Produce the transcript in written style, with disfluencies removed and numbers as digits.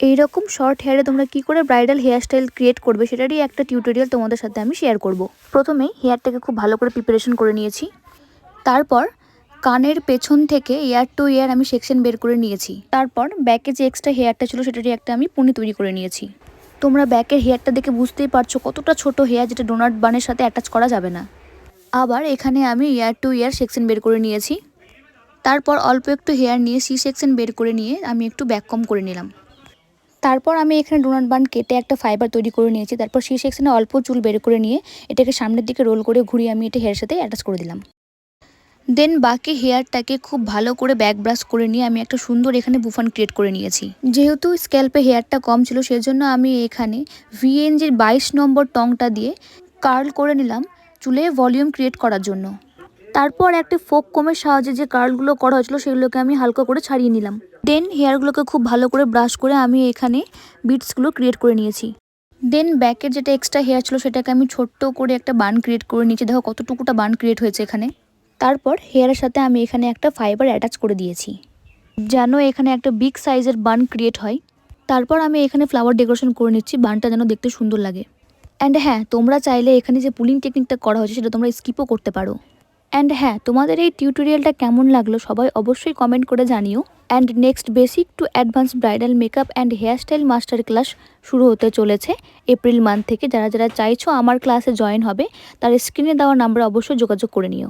এইরকম শর্ট হেয়ারে তোমরা কি করে ব্রাইডাল হেয়ারস্টাইল ক্রিয়েট করবে সেটারই একটা টিউটোরিয়াল তোমাদের সাথে আমি শেয়ার করব। প্রথমেই হেয়ারটাকে খুব ভালো করে প্রিপারেশন করে নিয়েছি। তারপর কানের পেছন থেকে ইয়ার টু ইয়ার আমি সেকশন বের করে নিয়েছি। তারপর ব্যাকে যে এক্সট্রা হেয়ারটা ছিল সেটারই একটা আমি পুনি তৈরি করে নিয়েছি। তোমরা ব্যাকের হেয়ারটা দেখে বুঝতেই পারছো কতটা ছোট হেয়ার, যেটা ডোনাট বানের সাথে অ্যাটাচ করা যাবে না। আবার এখানে আমি ইয়ার টু ইয়ার সেকশন বের করে নিয়েছি। তারপর অল্প একটু হেয়ার নিয়ে সি সেকশন বের করে নিয়ে আমি একটু ব্যাক কম করে নিলাম। তারপর আমি এখানে ডোনাট বান কেটে একটা ফাইবার তৈরি করে নিয়েছি। তারপর সি সেকশনে অল্প চুল বের করে নিয়ে এটাকে সামনের দিকে রোল করে ঘুরিয়ে আমি এটা হেয়ারের সাথে অ্যাটাচ করে দিলাম। দেন বাকি হেয়ারটাকে খুব ভালো করে ব্যাক ব্রাশ করে নিয়ে আমি একটা সুন্দর এখানে বুফান ক্রিয়েট করে নিয়েছি। যেহেতু স্ক্যাল্পে হেয়ারটা কম ছিল সেজন্য আমি এখানে ভিএনজির 22 নম্বর টংটা দিয়ে কার্ল করে নিলাম চুলে ভলিউম ক্রিয়েট করার জন্য। তারপর একটা ফোক কোমের সাহায্যে যে কার্লগুলো করা হয়েছিল সেগুলোকে আমি হালকা করে ছাড়িয়ে নিলাম। দেন হেয়ারগুলোকে খুব ভালো করে ব্রাশ করে আমি এখানে বিটসগুলো ক্রিয়েট করে নিয়েছি। দেন ব্যাকের যেটা এক্সট্রা হেয়ার ছিল সেটাকে আমি ছোট্ট করে একটা বান ক্রিয়েট করে নিয়েছি। দেখো কতটুকুটা বান ক্রিয়েট হয়েছে এখানে। তারপর হেয়ারের সাথে আমি এখানে একটা ফাইবার অ্যাটাচ করে দিয়েছি যেন এখানে একটা বিগ সাইজের বান ক্রিয়েট হয়। তারপর আমি এখানে ফ্লাওয়ার ডেকোরেশন করে নিচ্ছি, বানটা যেন দেখতে সুন্দর লাগে। অ্যান্ড হ্যাঁ, তোমরা চাইলে এখানে যে পুলিং টেকনিকটা করা হয়েছে সেটা তোমরা স্কিপও করতে পারো। অ্যান্ড হ্যাঁ, তোমাদের এই টিউটোরিয়ালটা কেমন লাগলো সবাই অবশ্যই কমেন্ট করে জানিও। And next basic to advance bridal makeup and hairstyle master class শুরু হতে চলেছে এপ্রিল মান্থ থেকে। যারা যারা চাইছো আমার ক্লাসে জয়েন হবে তার স্ক্রিনে দেওয়া নাম্বারে অবশ্যই যোগাযোগ করে নিও।